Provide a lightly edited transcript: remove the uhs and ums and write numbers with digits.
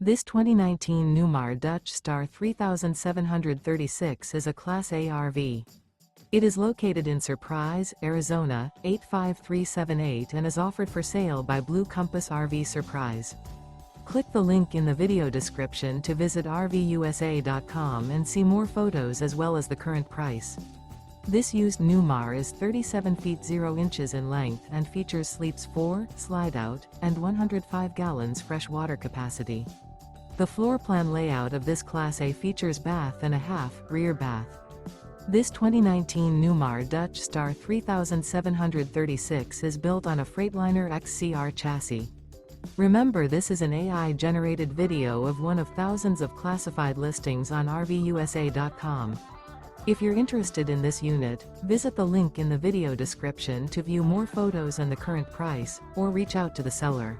This 2019 Newmar Dutch Star 3736 is a Class A RV. It is located in Surprise, Arizona, 85378 and is offered for sale by Blue Compass RV Surprise. Click the link in the video description to visit RVUSA.com and see more photos as well as the current price. This used Newmar is 37 feet 0 inches in length and features sleeps 4, slide-out, and 105 gallons fresh water capacity. The floor plan layout of this Class A features bath and a half, rear bath. This 2019 Newmar Dutch Star 3736 is built on a Freightliner XCR chassis. Remember, this is an AI-generated video of one of thousands of classified listings on RVUSA.com. If you're interested in this unit, visit the link in the video description to view more photos and the current price, or reach out to the seller.